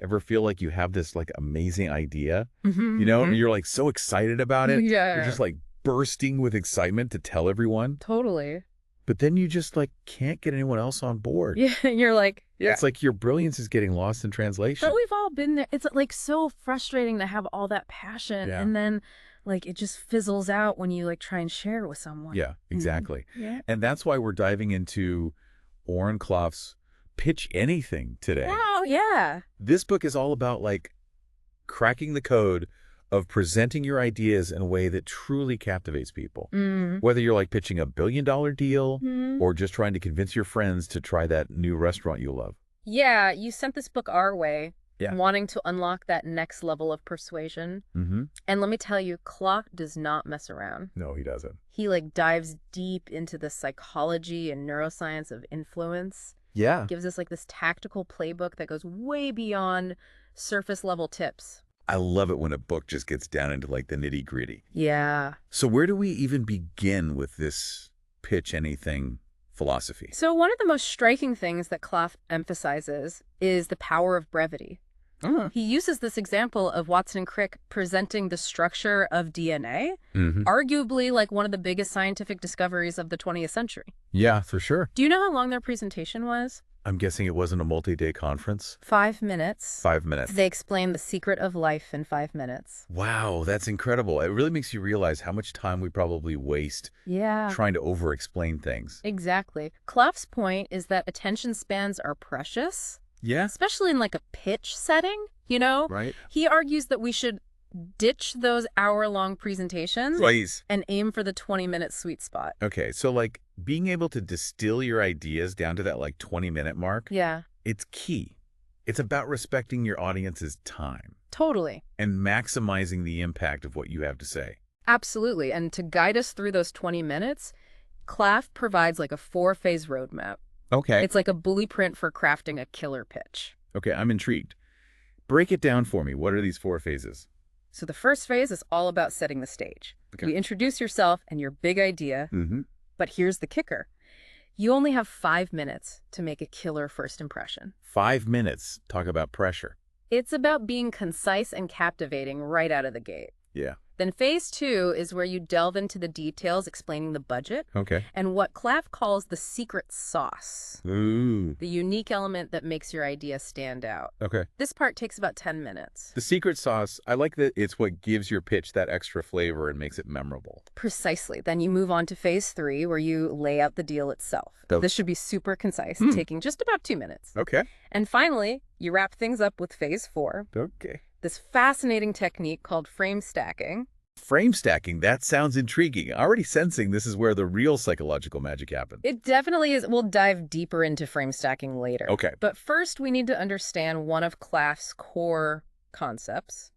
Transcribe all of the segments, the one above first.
Ever feel like you have this like amazing idea, Mm-hmm. and you're like so excited about it. You're Yeah, just like bursting with excitement to tell everyone, totally. but then you just like can't get anyone else on board. Yeah, you're like, yeah. It's like your brilliance is getting lost in But translation. we've all been there. It's like so frustrating to have all that passion Yeah. and then like it just fizzles out when you like try and share it with someone. Yeah, exactly. Yeah. And that's why we're diving into Oren Klaff's Pitch Anything today. Oh, yeah. This book is all about like cracking the code of presenting your ideas in a way that truly captivates people. Mm. Whether you're like pitching $1 billion deal Mhm. or just trying to convince your friends to try that new restaurant you love. Yeah, you sent this book our way, Yeah. wanting to unlock that next level of persuasion. Mm-hmm. And let me tell you, Klopp does not mess around. No, he doesn't. He like dives deep into the psychology and neuroscience of influence. Yeah. Gives us like this tactical playbook that goes way beyond surface level tips. I love it when a book just gets down into like the nitty gritty. Yeah. So where do we even begin with this Pitch Anything philosophy? So one of the most striking things that Klopp emphasizes is the power of brevity. He uses this example of Watson and Crick presenting the structure of DNA, Mm-hmm. arguably like one of the biggest scientific discoveries of the 20th century. Yeah, for sure. Do you know how long their presentation was? I'm guessing it wasn't a multi-day conference. 5 minutes. 5 minutes. They explain the secret of life in 5 minutes. Wow, that's incredible. It really makes you realize how much time we probably waste Yeah. trying to over-explain things. Exactly. Klopp's point is that attention spans are precious, Yeah. especially in like a pitch setting, you know? Right. He argues that we should ditch those hour-long presentations Please. and aim for the 20-minute sweet spot. Okay, so like being able to distill your ideas down to that like 20-minute mark, Yeah, it's key. It's about respecting your audience's time totally. and maximizing the impact of what you have to say. Absolutely. And to guide us through those 20 minutes, Klaff provides like a 4-phase roadmap. Okay. It's like a blueprint for crafting a killer pitch. Okay, I'm intrigued. Break it down for me. What are these 4 phases? So the first phase is all about setting the stage. Okay. You introduce yourself and your big idea, Mm-hmm. but here's the kicker. You only have 5 minutes to make a killer first impression. 5 minutes. Talk about pressure. It's about being concise and captivating right out of the gate. Yeah. Then phase 2 is where you delve into the details explaining the budget Okay. and what Klaff calls the secret sauce, Ooh. the unique element that makes your idea stand out. Okay. This part takes about 10 minutes. The secret sauce, I like that it's what gives your pitch that extra flavor and makes it memorable. Precisely. Then you move on to phase 3 where you lay out the deal itself. Okay. This should be super concise, taking just about 2 minutes. Okay. And finally, you wrap things up with phase 4, Okay. this fascinating technique called frame stacking. Frame stacking, that sounds intriguing. Already sensing this is where the real psychological magic happens. It definitely is. We'll dive deeper into frame stacking later. Okay. But first, we need to understand one of Klaff's core concepts,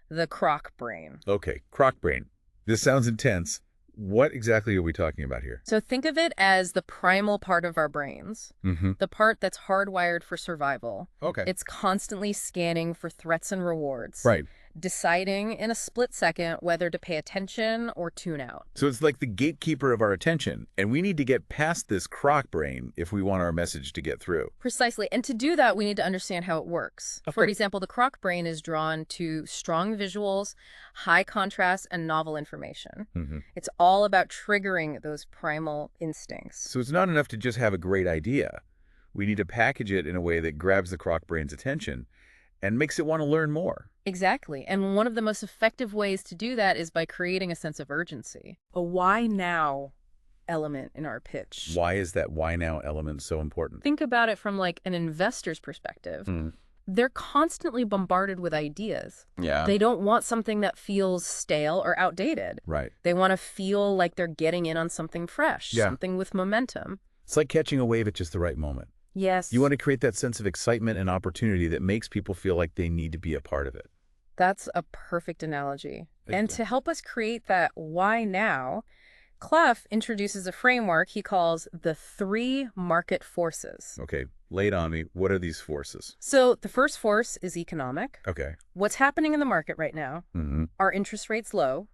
the croc brain. Okay, croc brain. This sounds intense. What exactly are we talking about here? So think of it as the primal part of our brains, Mm-hmm. the part that's hardwired for survival. Okay. It's constantly scanning for threats and rewards. Right. Deciding in a split second whether to pay attention or tune out. So it's like the gatekeeper of our attention, and we need to get past this croc brain if we want our message to get through. Precisely. And to do that, we need to understand how it works. For Okay. example, the croc brain is drawn to strong visuals, high contrast, and novel information. Mm-hmm. It's all about triggering those primal instincts. So it's not enough to just have a great idea. We need to package it in a way that grabs the croc brain's attention and makes it want to learn more. Exactly. And one of the most effective ways to do that is by creating a sense of urgency. A why now element in our pitch. Why is that why now element so important? Think about it from like an investor's perspective. Mm. They're constantly bombarded with ideas. Yeah. They don't want something that feels stale or outdated. Right. They want to feel like they're getting in on something fresh, Yeah. something with momentum. It's like catching a wave at just the right moment. Yes. You want to create that sense of excitement and opportunity that makes people feel like they need to be a part of it. That's a perfect analogy. Thank And you. to help us create that why now, Clough introduces a framework he calls the 3 market forces. Okay, lay it on me. What are these forces? So the first force is economic. Okay. What's happening in the market right now? Mm-hmm. Are interest rates low?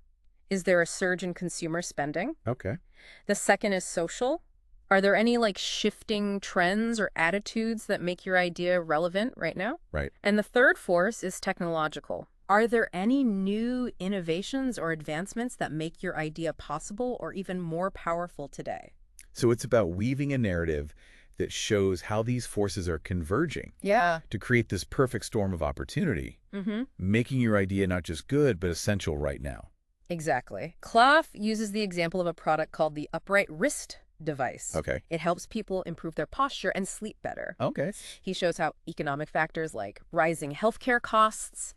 Is there a surge in consumer spending? Okay. The second is social. Are there any like shifting trends or attitudes that make your idea relevant right now? Right. And the third force is technological. Are there any new innovations or advancements that make your idea possible or even more powerful today? So it's about weaving a narrative that shows how these forces are converging Yeah. to create this perfect storm of opportunity, making your idea not just good, but essential right now. Exactly. Clough uses the example of a product called the upright wrist device. Okay. It helps people improve their posture and sleep better. Okay. He shows how economic factors like rising healthcare costs,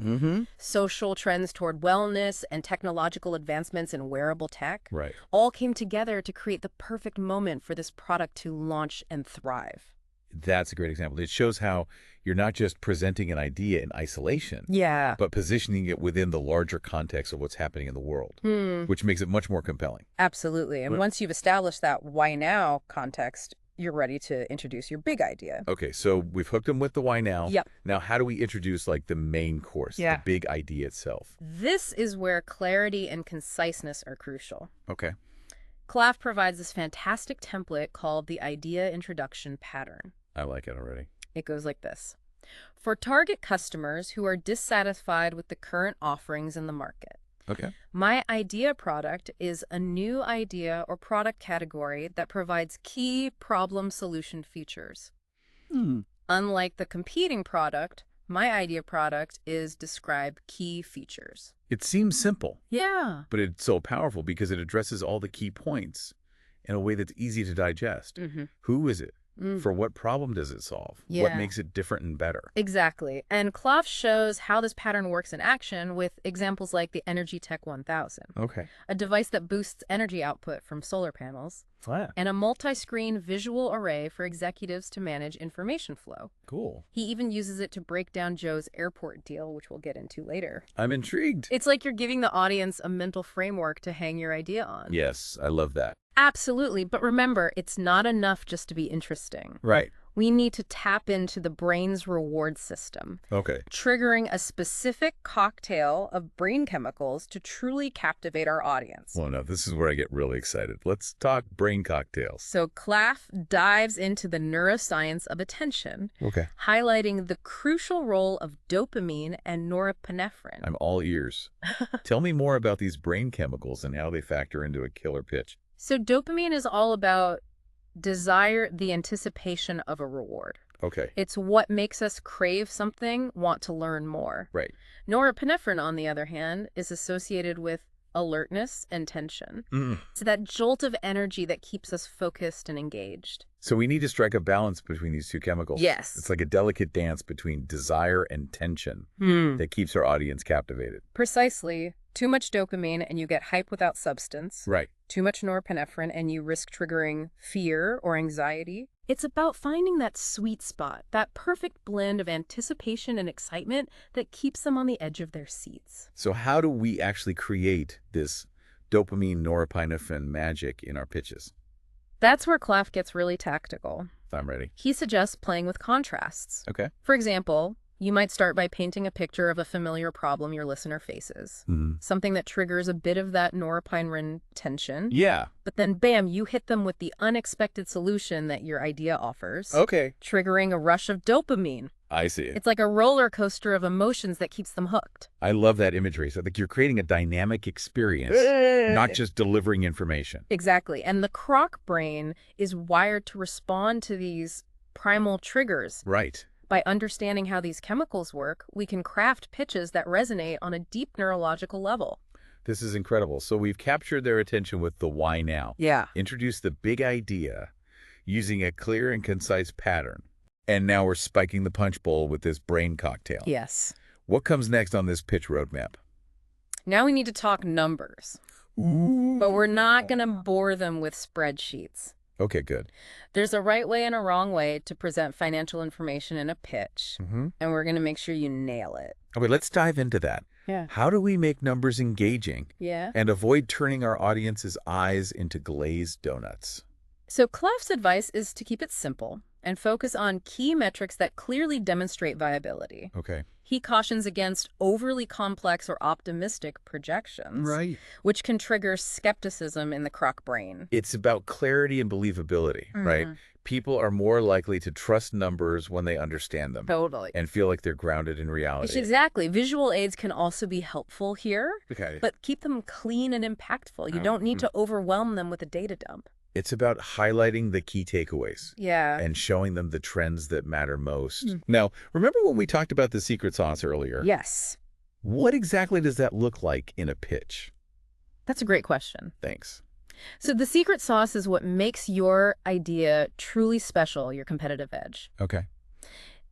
social trends toward wellness, and technological advancements in wearable tech Right. all came together to create the perfect moment for this product to launch and thrive. That's a great example. It shows how you're not just presenting an idea in isolation, Yeah. but positioning it within the larger context of what's happening in the world, which makes it much more compelling. Absolutely. And once you've established that why now context, you're ready to introduce your big idea. Okay, so we've hooked them with the why now. Yep. Now, how do we introduce like the main course, the big idea itself? This is where clarity and conciseness are crucial. Okay. Clough provides this fantastic template called the Idea Introduction Pattern. I like it already. It goes like this. For target customers who are dissatisfied with the current offerings in the market, Okay. my idea product is a new idea or product category that provides key problem solution features. Unlike the competing product, my idea product is describe key features. It seems simple, Yeah. but it's so powerful because it addresses all the key points in a way that's easy to digest. Who is it? For what problem does it solve? What Yeah. makes it different and better? Exactly. And Clough shows how this pattern works in action with examples like the Energy Tech 1000, Okay. a device that boosts energy output from solar panels, and a multi-screen visual array for executives to manage information flow. Cool. He even uses it to break down Joe's airport deal, which we'll get into later. I'm intrigued. It's like you're giving the audience a mental framework to hang your idea on. Yes, I love that. Absolutely. But remember, it's not enough just to be interesting. Right. We need to tap into the brain's reward system, Okay. triggering a specific cocktail of brain chemicals to truly captivate our audience. Well, no, this is where I get really excited. Let's talk brain cocktails. So Clough dives into the neuroscience of attention, Okay. highlighting the crucial role of dopamine and norepinephrine. I'm all ears. Tell me more about these brain chemicals and how they factor into a killer pitch. So dopamine is all about desire, the anticipation of a reward. Okay. It's what makes us crave something, want to learn more. Right. Norepinephrine, on the other hand, is associated with alertness and tension. Mm. It's that jolt of energy that keeps us focused and engaged. So we need to strike a balance between these two chemicals. Yes. It's like a delicate dance between desire and tension that keeps our audience captivated. Precisely. Too much dopamine and you get hype without substance. Right. Too much norepinephrine and you risk triggering fear or anxiety. It's about finding that sweet spot, that perfect blend of anticipation and excitement that keeps them on the edge of their seats. So how do we actually create this dopamine norepinephrine magic in our pitches? That's where Clough gets really tactical. If I'm ready. He suggests playing with contrasts. Okay. For example, you might start by painting a picture of a familiar problem your listener faces, something that triggers a bit of that norepinephrine tension. Yeah. But then, bam, you hit them with the unexpected solution that your idea offers, Okay. triggering a rush of dopamine. I see it. It's like a roller coaster of emotions that keeps them hooked. I love that imagery. So like you're creating a dynamic experience, not just delivering information. Exactly. And the croc brain is wired to respond to these primal triggers. Right. By understanding how these chemicals work, we can craft pitches that resonate on a deep neurological level. This is incredible. So we've captured their attention with the why now. Yeah. Introduced the big idea using a clear and concise pattern. And now we're spiking the punch bowl with this brain cocktail. Yes. What comes next on this pitch roadmap? Now we need to talk numbers. But we're not going to bore them with spreadsheets. Okay, good. There's a right way and a wrong way to present financial information in a pitch, and we're going to make sure you nail it. Okay, let's dive into that. Yeah. How do we make numbers engaging Yeah. and avoid turning our audience's eyes into glazed donuts? So Clough's advice is to keep it simple. and focus on key metrics that clearly demonstrate viability. Okay. He cautions against overly complex or optimistic projections, Right. which can trigger skepticism in the croc brain. It's about clarity and believability, right? People are more likely to trust numbers when they understand them. Totally. And feel like they're grounded in reality. Exactly. Visual aids can also be helpful here, Okay. but keep them clean and impactful. You don't need to overwhelm them with a data dump. It's about highlighting the key takeaways. Yeah. And showing them the trends that matter most. Now, remember when we talked about the secret sauce earlier? Yes. What exactly does that look like in a pitch? That's a great question. Thanks. So the secret sauce is what makes your idea truly special, your competitive edge. Okay.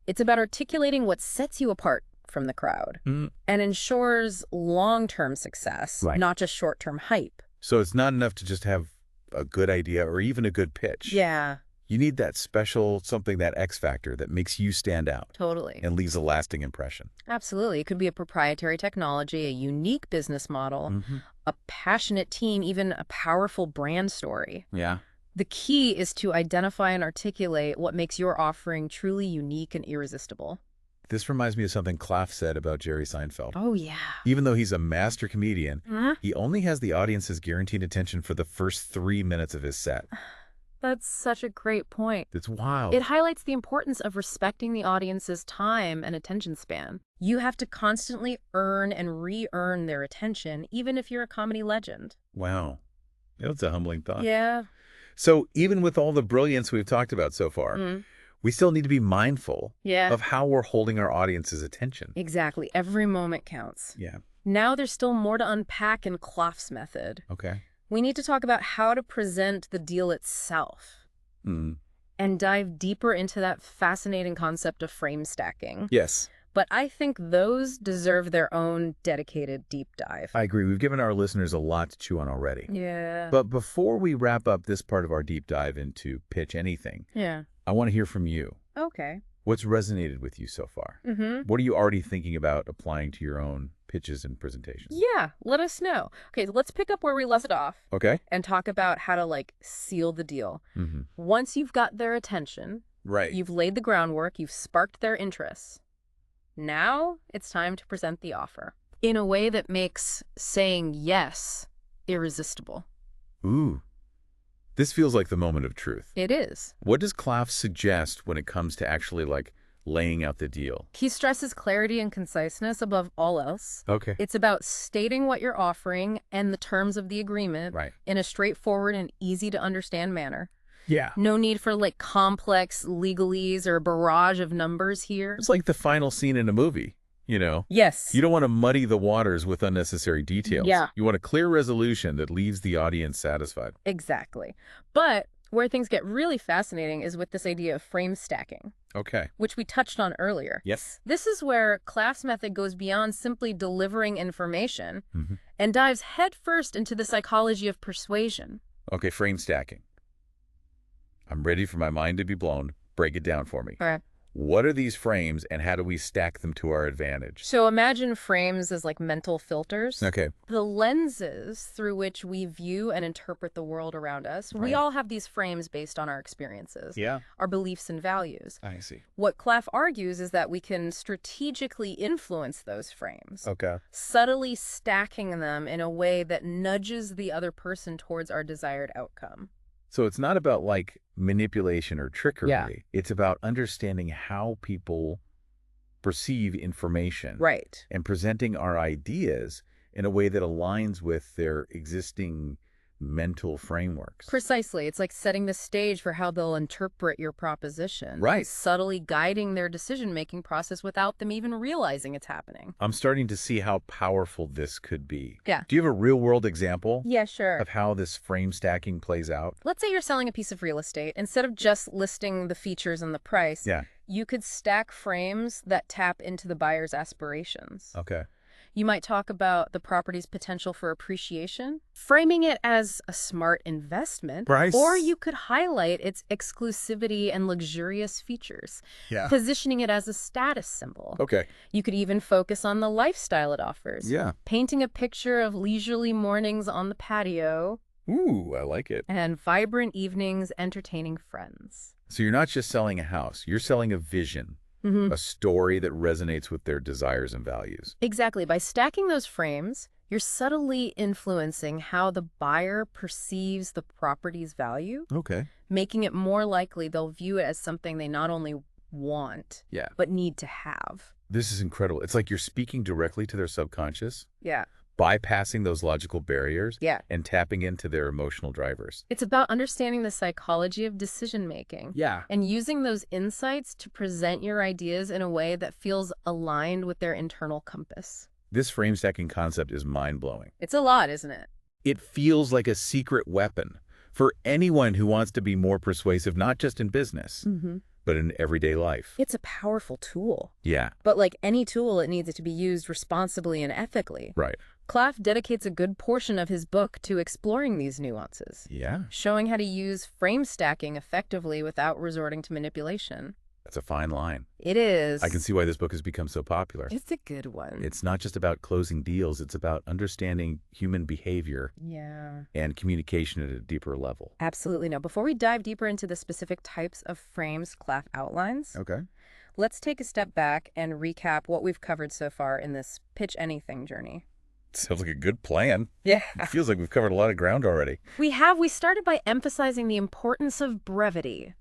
It's about articulating what sets you apart from the crowd and ensures long-term success, not just short-term hype. So it's not enough to just have a good idea or even a good pitch. Yeah. You need that special something, that X factor that makes you stand out. Totally. And leaves a lasting impression. Absolutely. It could be a proprietary technology, a unique business model, a passionate team, even a powerful brand story. Yeah. The key is to identify and articulate what makes your offering truly unique and irresistible. This reminds me of something Klaff said about Jerry Seinfeld. Oh, yeah. Even though he's a master comedian, he only has the audience's guaranteed attention for the first 3 minutes of his set. That's such a great point. It's wild. It highlights the importance of respecting the audience's time and attention span. You have to constantly earn and re-earn their attention, even if you're a comedy legend. Wow. That's a humbling thought. Yeah. So even with all the brilliance we've talked about so far, we still need to be mindful of how we're holding our audience's attention. Exactly. Every moment counts. Yeah. Now there's still more to unpack in Klaff's method. Okay. We need to talk about how to present the deal itself and dive deeper into that fascinating concept of frame stacking. Yes. But I think those deserve their own dedicated deep dive. I agree. We've given our listeners a lot to chew on already. Yeah. But before we wrap up this part of our deep dive into Pitch Anything, I want to hear from you. Okay. What's resonated with you so far? What are you already thinking about applying to your own pitches and presentations? Yeah, let us know. Okay, let's pick up where we left off. Okay. And talk about how to, seal the deal. Once you've got their attention, you've laid the groundwork, you've sparked their interests. Now it's time to present the offer in a way that makes saying yes irresistible. Ooh. This feels like the moment of truth. It is. What does Klaff suggest when it comes to actually, laying out the deal? He stresses clarity and conciseness above all else. Okay. It's about stating what you're offering and the terms of the agreement in a straightforward and easy-to-understand manner. Yeah. No need for, complex legalese or a barrage of numbers here. It's like the final scene in a movie, Yes. You don't want to muddy the waters with unnecessary details. Yeah. You want a clear resolution that leaves the audience satisfied. Exactly. But where things get really fascinating is with this idea of frame stacking. Okay. Which we touched on earlier. Yes. This is where Klaff's method goes beyond simply delivering information and dives headfirst into the psychology of persuasion. Okay, frame stacking. I'm ready for my mind to be blown. Break it down for me. All right. What are these frames and how do we stack them to our advantage? So imagine frames as mental filters. Okay. The lenses through which we view and interpret the world around us. We all have these frames based on our experiences. Yeah. Our beliefs and values. I see. What Klaff argues is that we can strategically influence those frames. Okay. Subtly stacking them in a way that nudges the other person towards our desired outcome. So it's not about manipulation or trickery. Yeah. It's about understanding how people perceive information. Right. And presenting our ideas in a way that aligns with their existing mental frameworks. Precisely. It's like setting the stage for how they'll interpret your proposition. Right. Subtly guiding their decision-making process without them even realizing it's happening. I'm starting to see how powerful this could be. Yeah. Do you have a real-world example? Yeah, sure. Of how this frame stacking plays out? Let's say you're selling a piece of real estate. Instead of just listing the features and the price, you could stack frames that tap into the buyer's aspirations. Okay. You might talk about the property's potential for appreciation, framing it as a smart investment. Price. Or you could highlight its exclusivity and luxurious features, positioning it as a status symbol. Okay. You could even focus on the lifestyle it offers, painting a picture of leisurely mornings on the patio. Ooh, I like it. And vibrant evenings entertaining friends. So you're not just selling a house, you're selling a vision, a story that resonates with their desires and values. Exactly. By stacking those frames, you're subtly influencing how the buyer perceives the property's value, Okay. making it more likely they'll view it as something they not only want, Yeah. but need to have. This is incredible. It's like you're speaking directly to their subconscious, Yeah. bypassing those logical barriers, Yeah. and tapping into their emotional drivers. It's about understanding the psychology of decision-making. Yeah. And using those insights to present your ideas in a way that feels aligned with their internal compass. This frame stacking concept is mind-blowing. It's a lot, isn't it? It feels like a secret weapon for anyone who wants to be more persuasive, not just in business, but in everyday life. It's a powerful tool. Yeah. But like any tool, it needs to be used responsibly and ethically. Right. Claff dedicates a good portion of his book to exploring these nuances, Yeah. showing how to use frame stacking effectively without resorting to manipulation. That's a fine line. It is. I can see why this book has become so popular. It's a good one. It's not just about closing deals, it's about understanding human behavior Yeah. and communication at a deeper level. Absolutely. Now, before we dive deeper into the specific types of frames Claff outlines, Okay. let's take a step back and recap what we've covered so far in this Pitch Anything journey. Sounds like a good plan. Yeah. It feels like we've covered a lot of ground already. We started by emphasizing the importance of brevity,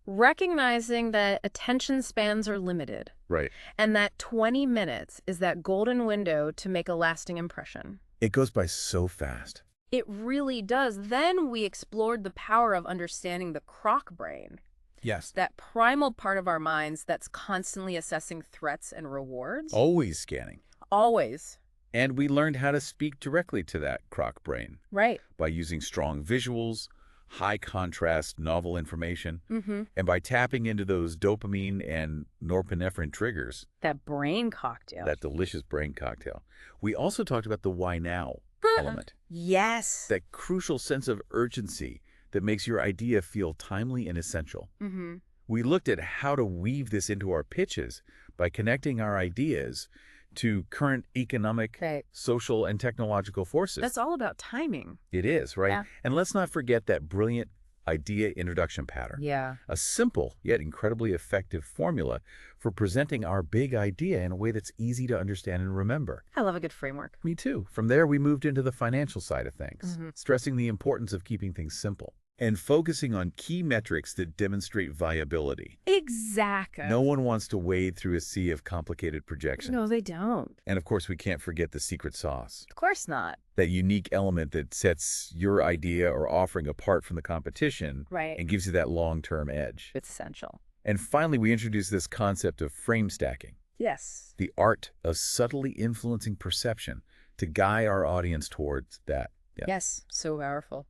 recognizing that attention spans are limited, Right. and that 20 minutes is that golden window to make a lasting impression. It goes by so fast. It really does. Then we explored the power of understanding the croc brain, Yes. that primal part of our minds that's constantly assessing threats and rewards. Always scanning. Always. And we learned how to speak directly to that croc brain Right. by using strong visuals, high contrast, novel information, Mm-hmm. and by tapping into those dopamine and norepinephrine triggers, That brain cocktail. that delicious brain cocktail. We also talked about the why now element, Yes. that crucial sense of urgency that makes your idea feel timely and essential. Mm-hmm. We looked at how to weave this into our pitches by connecting our ideas to current economic, Right. social, and technological forces. That's all about timing. It is, right? Yeah. And let's not forget that brilliant idea introduction pattern. Yeah. A simple yet incredibly effective formula for presenting our big idea in a way that's easy to understand and remember. I love a good framework. Me too. From there, we moved into the financial side of things, Mhm. stressing the importance of keeping things simple and focusing on key metrics that demonstrate viability. Exactly. No one wants to wade through a sea of complicated projections. No, they don't. And of course, we can't forget the secret sauce, Of course not. that unique element that sets your idea or offering apart from the competition Right. and gives you that long-term edge. It's essential. And finally, we introduced this concept of frame stacking, Yes. the art of subtly influencing perception to guide our audience towards that. Yeah. Yes. So powerful.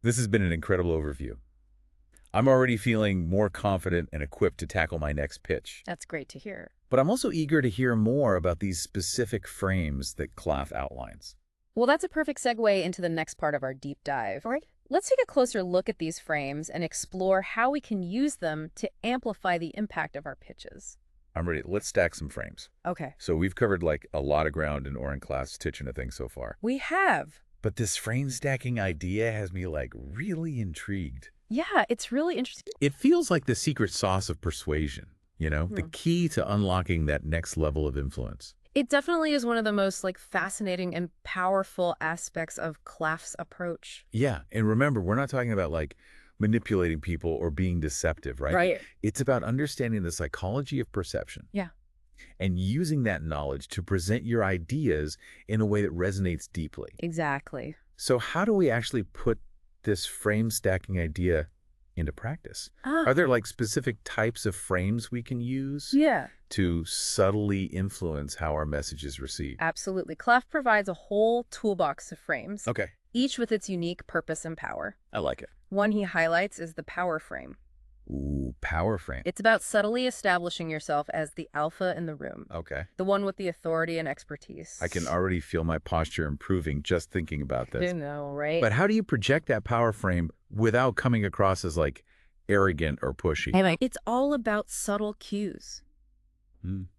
This has been an incredible overview. I'm already feeling more confident and equipped to tackle my next pitch. That's great to hear. But I'm also eager to hear more about these specific frames that Claff outlines. Well, that's a perfect segue into the next part of our deep dive. Right. Let's take a closer look at these frames and explore how we can use them to amplify the impact of our pitches. I'm ready. Let's stack some frames. Okay. So we've covered like a lot of ground in Oren Claff's Titching of things so far. We have. But this frame stacking idea has me like really intrigued. Yeah, it's really interesting. It feels like the secret sauce of persuasion, you know, the key to unlocking that next level of influence. It definitely is one of the most fascinating and powerful aspects of Claff's approach. Yeah. And remember, we're not talking about like manipulating people or being deceptive, right? Right. It's about understanding the psychology of perception. Yeah. And using that knowledge to present your ideas in a way that resonates deeply. Exactly. So how do we actually put this frame stacking idea into practice? Are there like specific types of frames we can use Yeah. to subtly influence how our message is received? Absolutely. Claff provides a whole toolbox of frames, Okay. each with its unique purpose and power. I like it. One he highlights is the power frame. Ooh, power frame. It's about subtly establishing yourself as the alpha in the room, Okay. the one with the authority and expertise. I can already feel my posture improving just thinking about this. You know, right? But how do you project that power frame without coming across as like arrogant or pushy? It's all about subtle cues.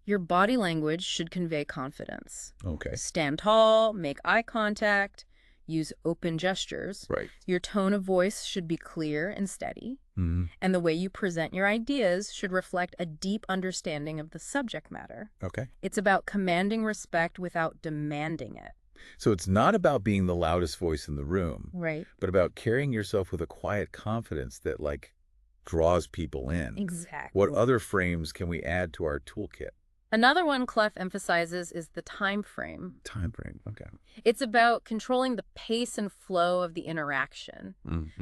Your body language should convey confidence. Okay. Stand tall, make eye contact, Use open gestures. Right. Your tone of voice should be clear and steady. And the way you present your ideas should reflect a deep understanding of the subject matter. Okay. It's about commanding respect without demanding it. So it's not about being the loudest voice in the room, Right. but about carrying yourself with a quiet confidence that, draws people in. Exactly. What other frames can we add to our toolkit? Another one Clough emphasizes is the time frame. Time frame, okay. It's about controlling the pace and flow of the interaction,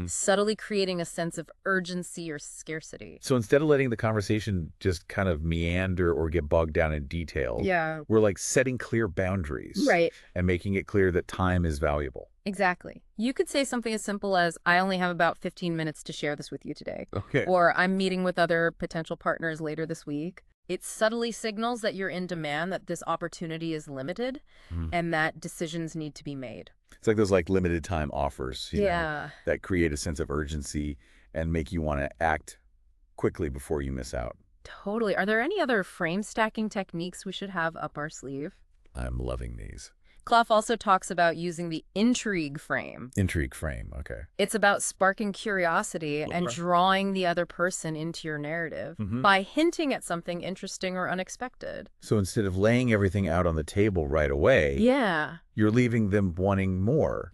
subtly creating a sense of urgency or scarcity. So instead of letting the conversation just kind of meander or get bogged down in detail, we're setting clear boundaries. Right. And making it clear that time is valuable. Exactly. You could say something as simple as, I only have about 15 minutes to share this with you today. Okay. Or I'm meeting with other potential partners later this week. It subtly signals that you're in demand, that this opportunity is limited, and that decisions need to be made. It's like those limited time offers, you Yeah. know, that create a sense of urgency and make you want to act quickly before you miss out. Totally. Are there any other frame stacking techniques we should have up our sleeve? I'm loving these. Clough also talks about using the intrigue frame. Intrigue frame, okay. It's about sparking curiosity and drawing the other person into your narrative by hinting at something interesting or unexpected. So instead of laying everything out on the table right away, you're leaving them wanting more,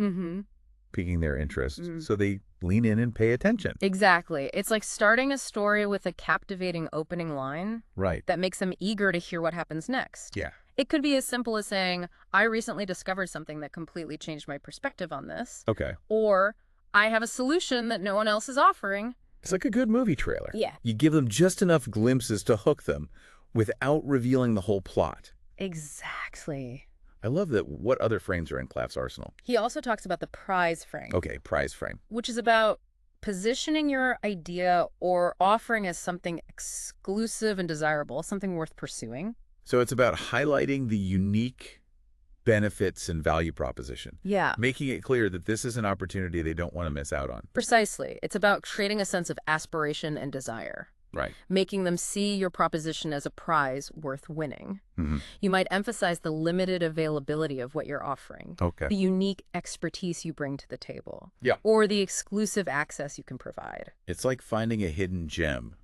piquing their interest, so they lean in and pay attention. Exactly. It's like starting a story with a captivating opening line that makes them eager to hear what happens next. Yeah. It could be as simple as saying, I recently discovered something that completely changed my perspective on this. Okay. Or, I have a solution that no one else is offering. It's like a good movie trailer. Yeah. You give them just enough glimpses to hook them without revealing the whole plot. Exactly. I love that. What other frames are in Clough's arsenal? He also talks about the prize frame. Okay, prize frame. Which is about positioning your idea or offering as something exclusive and desirable, something worth pursuing. So it's about highlighting the unique benefits and value proposition. Yeah. Making it clear that this is an opportunity they don't want to miss out on. Precisely. It's about creating a sense of aspiration and desire. Right. Making them see your proposition as a prize worth winning. You might emphasize the limited availability of what you're offering. Okay. The unique expertise you bring to the table. Yeah. Or the exclusive access you can provide. It's like finding a hidden gem.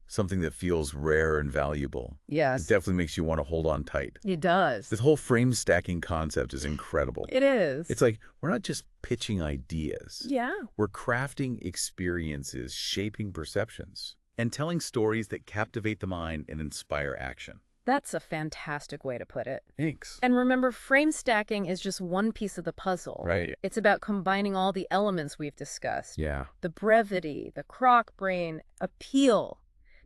Something that feels rare and valuable. Yes. It definitely makes you want to hold on tight. It does. This whole frame stacking concept is incredible. It is. It's like we're not just pitching ideas. Yeah. We're crafting experiences, shaping perceptions, and telling stories that captivate the mind and inspire action. That's a fantastic way to put it. Thanks. And remember, frame stacking is just one piece of the puzzle. Right. It's about combining all the elements we've discussed. Yeah. The brevity, the crock brain, appeal,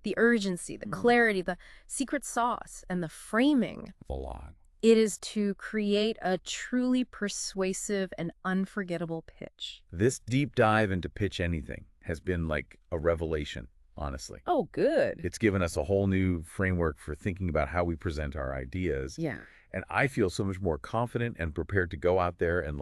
the urgency, the clarity, the secret sauce, and the framing. A lot. It is to create a truly persuasive and unforgettable pitch. This deep dive into Pitch Anything has been like a revelation, honestly. Oh, good. It's given us a whole new framework for thinking about how we present our ideas. Yeah. And I feel so much more confident and prepared to go out there and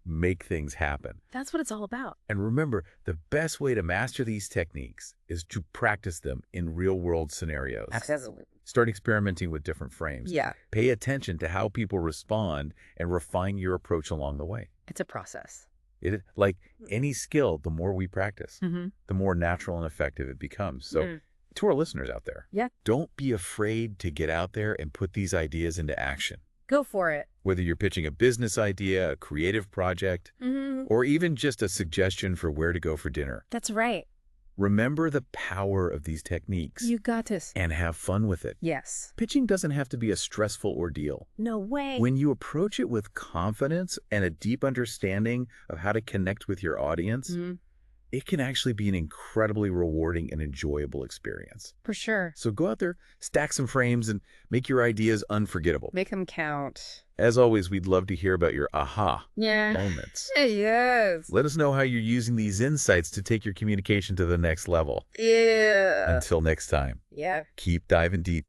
make things happen. That's what it's all about. And remember, the best way to master these techniques is to practice them in real-world scenarios. Absolutely. Start experimenting with different frames. Yeah. Pay attention to how people respond and refine your approach along the way. It's a process. Like any skill, the more we practice, the more natural and effective it becomes. So to our listeners out there, don't be afraid to get out there and put these ideas into action. Go for it. Whether you're pitching a business idea, a creative project, or even just a suggestion for where to go for dinner. That's right. Remember the power of these techniques. You got this. And have fun with it. Yes. Pitching doesn't have to be a stressful ordeal. No way. When you approach it with confidence and a deep understanding of how to connect with your audience, it can actually be an incredibly rewarding and enjoyable experience. For sure. So go out there, stack some frames, and make your ideas unforgettable. Make them count. As always, we'd love to hear about your aha moments. Yes. Let us know how you're using these insights to take your communication to the next level. Yeah. Until next time. Yeah. Keep diving deep.